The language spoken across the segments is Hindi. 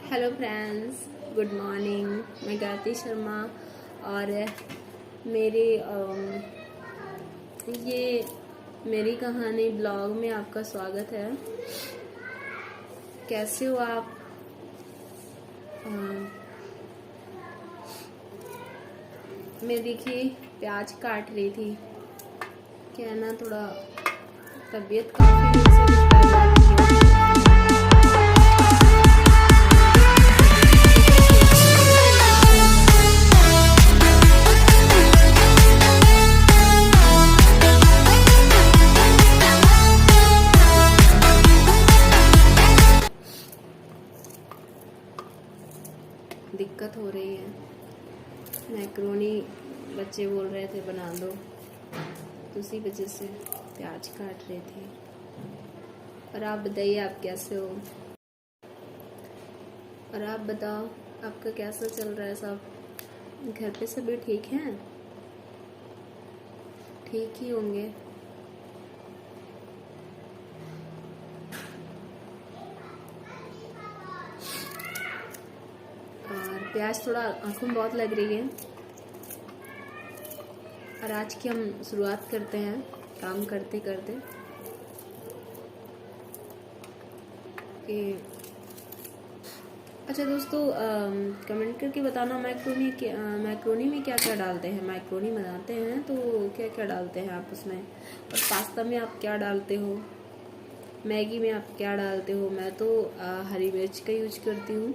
Hello friends, good morning. मैं गायत्री शर्मा और मेरे ये मेरी कहानी ब्लॉग में आपका स्वागत है। कैसे हो आप? मैं देखिए प्याज काट रही थी। क्या है ना, थोड़ा तबीयत काफ़ी दिन से डिस्टर्ब रहती है। दिक्कत हो रही है। मैक्रोनी बच्चे बोल रहे थे बना दो, तो उसी वजह से प्याज काट रहे थे। और आप बताइए, आप कैसे हो? और आप बताओ, आपका कैसा चल रहा है सब? घर पे सभी ठीक हैं? ठीक ही होंगे। और प्याज थोड़ा आंखों में बहुत लग रही है। और आज की हम शुरुआत करते हैं काम करते करते कि अच्छा दोस्तों, कमेंट करके बताना मैक्रोनी में क्या क्या डालते हैं। मैक्रोनी बनाते हैं तो क्या क्या डालते हैं आप उसमें, और पास्ता में आप क्या डालते हो, मैगी में आप क्या डालते हो। मैं तो हरी मिर्च का यूज करती हूँ।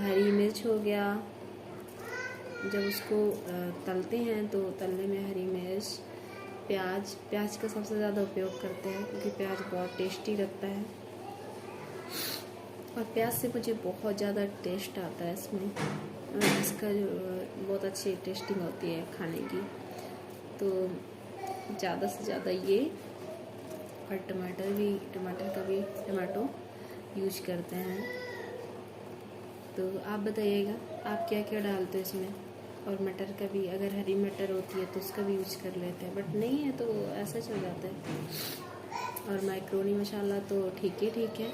हरी मिर्च हो गया, जब उसको तलते हैं तो तलने में हरी मिर्च, प्याज का सबसे ज़्यादा उपयोग करते हैं क्योंकि प्याज बहुत टेस्टी लगता है। और प्याज से मुझे बहुत ज़्यादा टेस्ट आता है इसमें, इसका जो बहुत अच्छी टेस्टिंग होती है खाने की। तो ज़्यादा से ज़्यादा ये, और टमाटर का भी टमाटो यूज करते हैं। तो आप बताइएगा आप क्या क्या डालते हो इसमें। और मटर का भी, अगर हरी मटर होती है तो उसका भी यूज कर लेते हैं, बट नहीं है तो ऐसा चल जाता है। और मैक्रोनी मसाला तो ठीक है।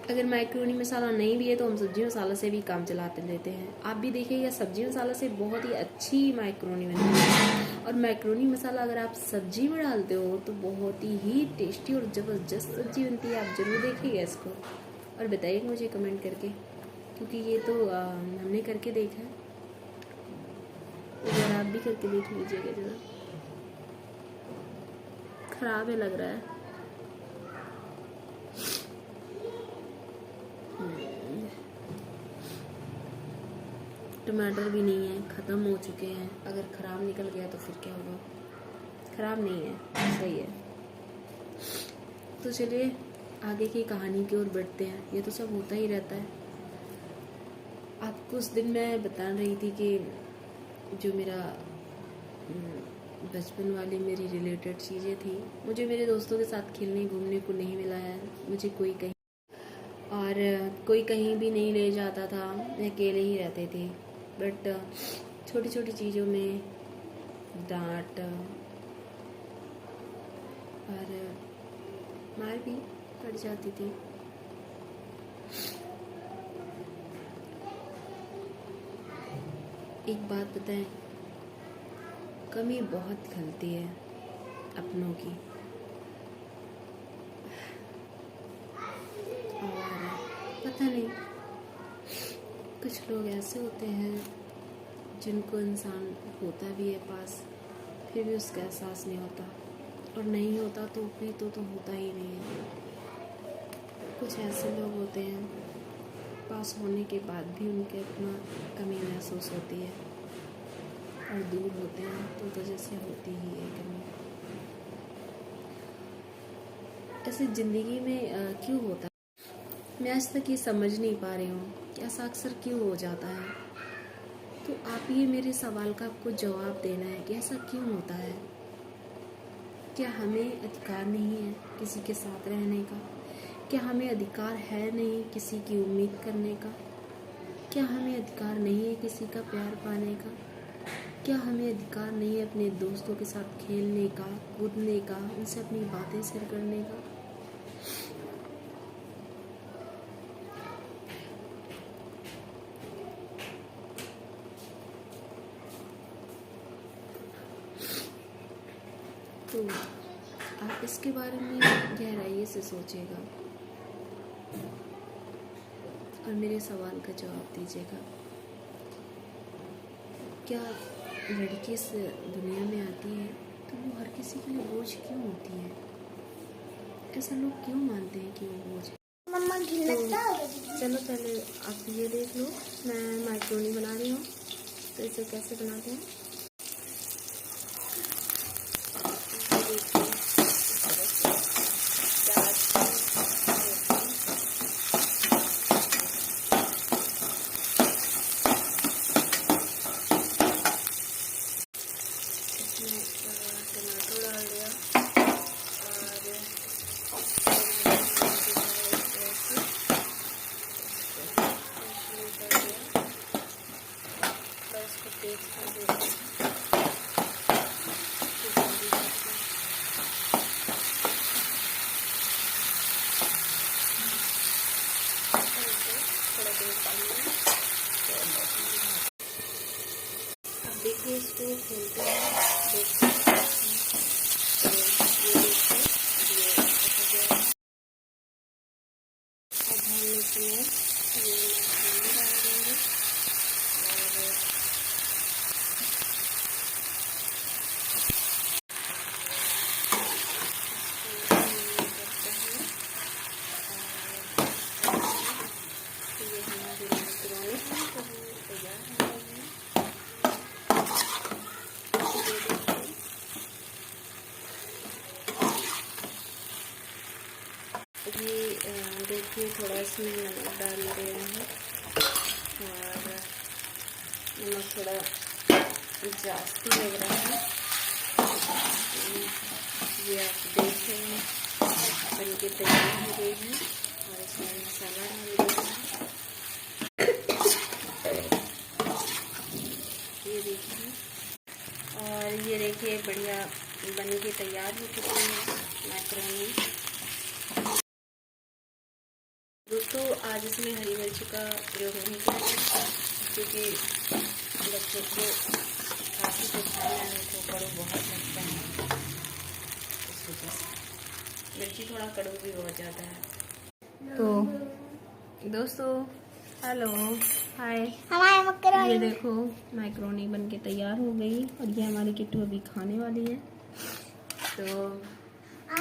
अगर मैक्रोनी मसाला नहीं भी है तो हम सब्जी मसाला से भी काम चलाते लेते हैं। आप भी देखिएगा, सब्जी मसाला से बहुत ही अच्छी मैक्रोनी बनती है। और मैक्रोनी मसाला अगर आप सब्जी में डालते हो तो बहुत ही टेस्टी और ज़बरदस्त सब्जी बनती है। आप ज़रूर देखिएगा इसको और बताइएगा मुझे कमेंट करके, क्योंकि ये तो हमने करके देखा है। अगर आप भी करके देख लीजिएगा ज़रा। ख़राब है लग रहा है। टमाटर भी नहीं है, ख़त्म हो चुके हैं। अगर ख़राब निकल गया तो फिर क्या होगा? ख़राब नहीं है, सही है। तो चलिए आगे की कहानी की ओर बढ़ते हैं। ये तो सब होता ही रहता है। आपको उस दिन मैं बता रही थी कि जो मेरा बचपन वाली मेरी रिलेटेड चीज़ें थी, मुझे मेरे दोस्तों के साथ खेलने घूमने को नहीं मिला है। मुझे कोई कहीं भी नहीं ले जाता था। मैं अकेले ही रहते थे। बट छोटी छोटी चीज़ों में डांट और मार भी पड़ जाती थी। एक बात बताएं, कमी बहुत खलती है अपनों की। और पता नहीं, कुछ लोग ऐसे होते हैं जिनको इंसान होता भी है पास, फिर भी उसका एहसास नहीं होता, और नहीं होता तो भी तो होता ही नहीं है। कुछ ऐसे लोग होते हैं पास होने के बाद भी उनके अपना कमी महसूस होती है, और दूर होते हैं तो जैसे होती ही है कमी। ऐसे ज़िंदगी में क्यों होता है? मैं आज तक ये समझ नहीं पा रही हूँ कि ऐसा अक्सर क्यों हो जाता है। तो आप ये मेरे सवाल का आपको जवाब देना है कि ऐसा क्यों होता है। क्या हमें अधिकार नहीं है किसी के साथ रहने का? क्या हमें अधिकार है नहीं किसी की उम्मीद करने का? क्या हमें अधिकार नहीं है किसी का प्यार पाने का? क्या हमें अधिकार नहीं है अपने दोस्तों के साथ खेलने का, कूदने का, उनसे अपनी बातें शेयर करने का? तो आप इसके बारे में गहराई से सोचिएगा और मेरे सवाल का जवाब दीजिएगा। क्या लड़की इस दुनिया में आती है तो वो हर किसी के लिए बोझ क्यों होती है? ऐसा लोग क्यों मानते हैं कि वो बोझ है? मम्मा तो चलो पहले आप ये देख लो, मैं मैक्रोनी बना रही हूँ। तो इसे कैसे बनाते हैं टमाटो डाल दिया और इसको तेज कर देते हैं। अब देखिए इसको खोलते हैं, देखते हैं। तो ये देखिए ये हो गया। अब हम इसमें ये मसाले डाल देंगे और ये हमारी मैक्रोनी तैयार हो गई है। ये देखिए थोड़ा इसमें नमक डाल रहे हैं और नमक थोड़ा जास्ती लग रहा है। ये आप देख रहे हैं बन के तैयार हो गई है और इसमें मसाला डाल दिया है। ये देखिए और ये देखिए बढ़िया बन के तैयार हो चुकी है मैक्रोनी। दोस्तों आज इसमें हरी मिर्च का प्रयोग नहीं किया है क्योंकि बच्चों को काफ़ी कुछ खाना है तो कड़ू बहुत लगता है, इस वजह से मिर्ची थोड़ा कड़ू भी बहुत ज़्यादा है। तो दोस्तों हेलो हाय, हमारे मक्रोनी ये देखो मैक्रोनी बन के तैयार हो गई और ये हमारी किट्टू अभी खाने वाली है। तो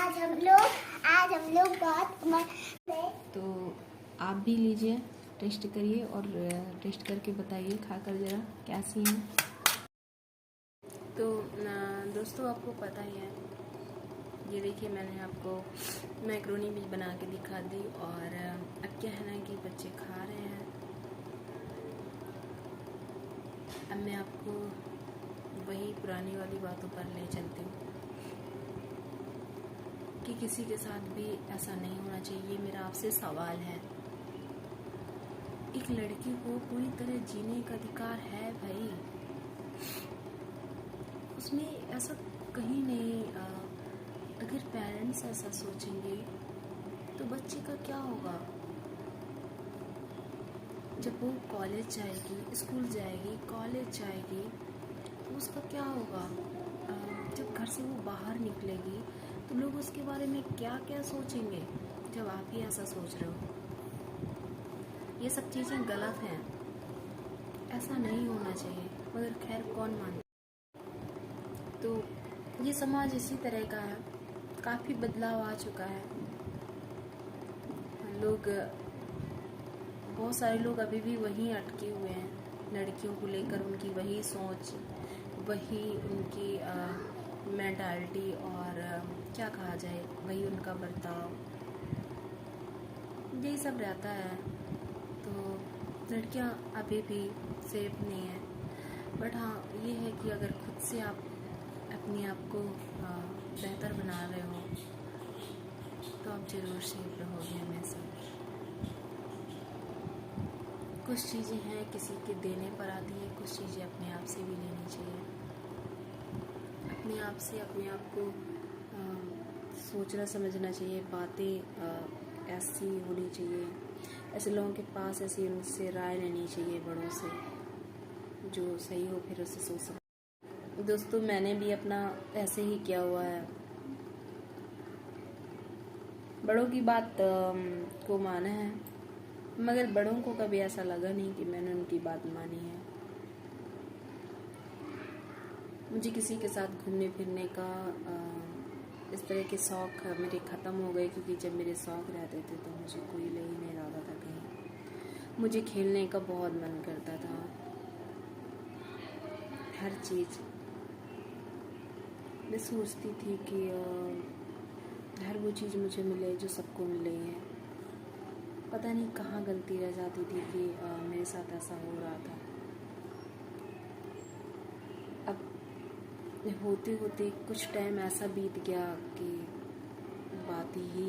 आज हम लोग तो आप भी लीजिए, टेस्ट करिए और टेस्ट करके बताइए खाकर ज़रा कैसी है। तो दोस्तों आपको पता ही है, ये देखिए मैंने आपको मैक्रोनी भी बना के दिखा दी और अब क्या है ना कि बच्चे खा रहे हैं। अब मैं आपको वही पुरानी वाली बातों पर ले चलती हूँ कि किसी के साथ भी ऐसा नहीं होना चाहिए। मेरा आपसे सवाल है, एक लड़की को पूरी तरह जीने का अधिकार है भाई, उसमें ऐसा कहीं नहीं। अगर पेरेंट्स ऐसा सोचेंगे तो बच्चे का क्या होगा? जब वो कॉलेज जाएगी, स्कूल जाएगी, कॉलेज जाएगी तो उसका क्या होगा? जब घर से वो बाहर निकलेगी तो लोग उसके बारे में क्या क्या सोचेंगे जब आप ही ऐसा सोच रहे हो? ये सब चीज़ें गलत हैं, ऐसा नहीं होना चाहिए, मगर खैर कौन मानता। तो ये समाज इसी तरह का है, काफ़ी बदलाव आ चुका है। लोग बहुत सारे लोग अभी भी वहीं अटके हुए हैं, लड़कियों को लेकर उनकी वही सोच, वही उनकी मेंटालिटी और क्या कहा जाए, वही उनका बर्ताव, यही सब रहता है। तो लड़कियां अभी भी सेफ नहीं है, बट हाँ ये है कि अगर खुद से आप अपने आप को बेहतर बना रहे हो तो आप ज़रूर सेफ रहोगे हमेशा। कुछ चीज़ें हैं किसी के देने पर आती है, कुछ चीज़ें अपने आप से भी लेनी चाहिए। अपने आप से अपने आप को सोचना समझना चाहिए, बातें ऐसी होनी चाहिए, ऐसे लोगों के पास ऐसी उनसे राय लेनी चाहिए, बड़ों से, जो सही हो फिर उससे सोच सकते। दोस्तों मैंने भी अपना ऐसे ही किया हुआ है, बड़ों की बात को माना है, मगर बड़ों को कभी ऐसा लगा नहीं कि मैंने उनकी बात मानी है। मुझे किसी के साथ घूमने फिरने का इस तरह के शौक़ मेरे ख़त्म हो गए, क्योंकि जब मेरे शौक़ रहते थे तो मुझे कोई ले ही नहीं जाता था कहीं। मुझे खेलने का बहुत मन करता था, हर चीज़ मैं सोचती थी कि हर वो चीज़ मुझे मिले जो सबको मिल रही है। पता नहीं कहाँ गलती रह जाती थी कि मेरे साथ ऐसा हो रहा था। अब होते होते कुछ टाइम ऐसा बीत गया कि बात ही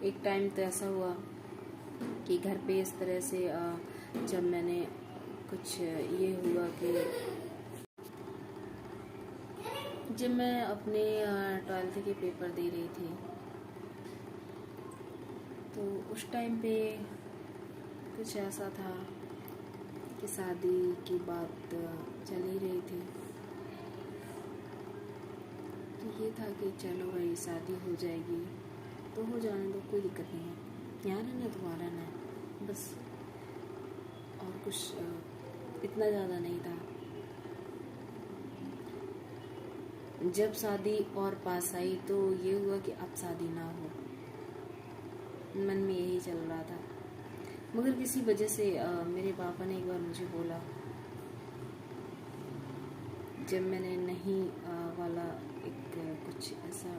एक टाइम तो ऐसा हुआ कि घर पे इस तरह से जब मैंने कुछ ये हुआ कि जब मैं अपने 12th के पेपर दे रही थी, तो उस टाइम पे कुछ ऐसा था कि शादी की बात चल ही रही थी। तो ये था कि चलो भाई शादी हो जाएगी तो हो जाने दो, कोई दिक्कत नहीं है, यहाँ रहना तुम्हारा रहना है बस, और कुछ इतना ज़्यादा नहीं था। जब शादी और पास आई तो ये हुआ कि अब शादी ना हो, मन में यही चल रहा था। मगर किसी वजह से मेरे पापा ने एक बार मुझे बोला, जब मैंने नहीं वाला एक कुछ ऐसा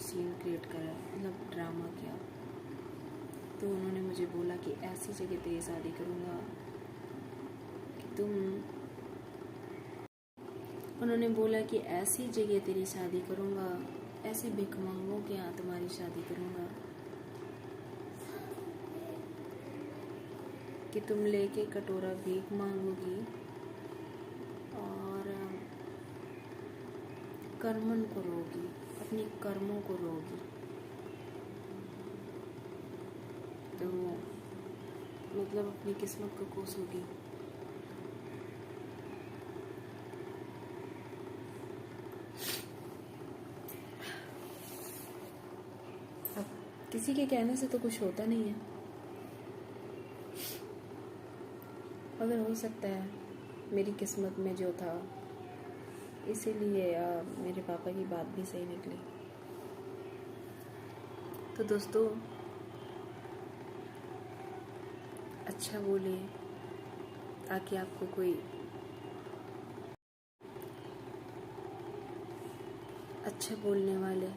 सीन क्रिएट करा, मतलब ड्रामा किया, तो उन्होंने मुझे बोला कि ऐसी जगह तेरी शादी करूँगा कि उन्होंने बोला कि ऐसी जगह तेरी शादी करूँगा, ऐसे भिखमंगों के यहाँ तुम्हारी शादी करूँगा कि तुम लेके कटोरा भीख मांगोगी और कर्मन को रोगी, अपने कर्मों को रोगी। तो मतलब अपनी किस्मत को कोसोगी। अब किसी के कहने से तो कुछ होता नहीं है, अगर हो सकता है मेरी किस्मत में जो था, इसीलिए मेरे पापा की बात भी सही निकली। तो दोस्तों, अच्छा बोलिए ताकि आपको कोई अच्छा बोलने वाले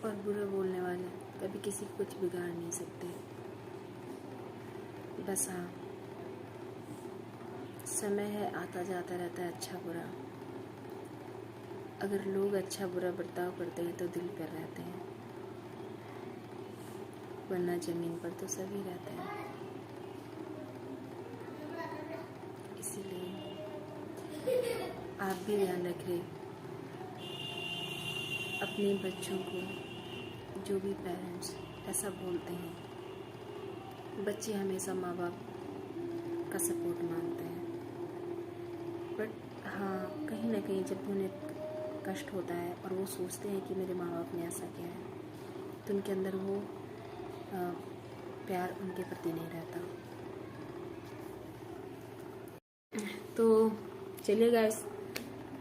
और बुरा बोलने वाले कभी किसी को कुछ बिगाड़ नहीं सकते। बस हाँ, समय है, आता जाता रहता है अच्छा बुरा। अगर लोग अच्छा बुरा बर्ताव करते हैं तो दिल पर रहते हैं, वरना ज़मीन पर तो सभी रहते हैं। इसीलिए आप भी ध्यान रखें अपने बच्चों को। जो भी पेरेंट्स ऐसा बोलते हैं, बच्चे हमेशा माँ बाप का सपोर्ट मांगते हैं, बट हाँ, कहीं ना कहीं जब उन्हें कष्ट होता है और वो सोचते हैं कि मेरे माँ बाप ने ऐसा किया है, तो उनके अंदर वो प्यार उनके प्रति नहीं रहता। तो चलिए गाइस,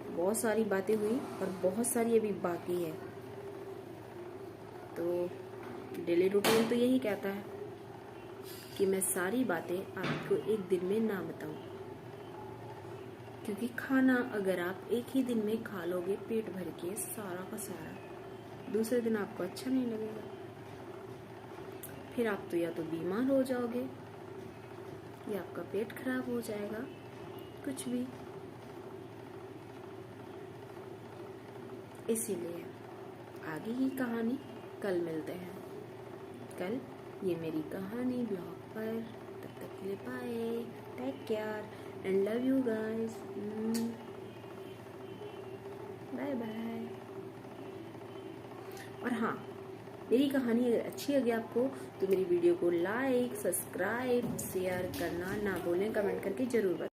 बहुत सारी बातें हुई और बहुत सारी अभी बाकी है। तो डेली रूटीन तो यही कहता है कि मैं सारी बातें आपको एक दिन में ना बताऊं, क्योंकि खाना अगर आप एक ही दिन में खा लोगे पेट भर के सारा का सारा, दूसरे दिन आपको अच्छा नहीं लगेगा। फिर आप तो या तो बीमार हो जाओगे या आपका पेट खराब हो जाएगा, कुछ भी। इसीलिए आगे की कहानी कल मिलते हैं। कल ये मेरी कहानी ब्लॉग पर। तब तक के लिए bye, take care and love you guys, bye bye. और हाँ, मेरी कहानी अगर अच्छी लगी आपको तो मेरी वीडियो को लाइक, सब्सक्राइब, शेयर करना ना भूलें, कमेंट करके ज़रूर बताएं।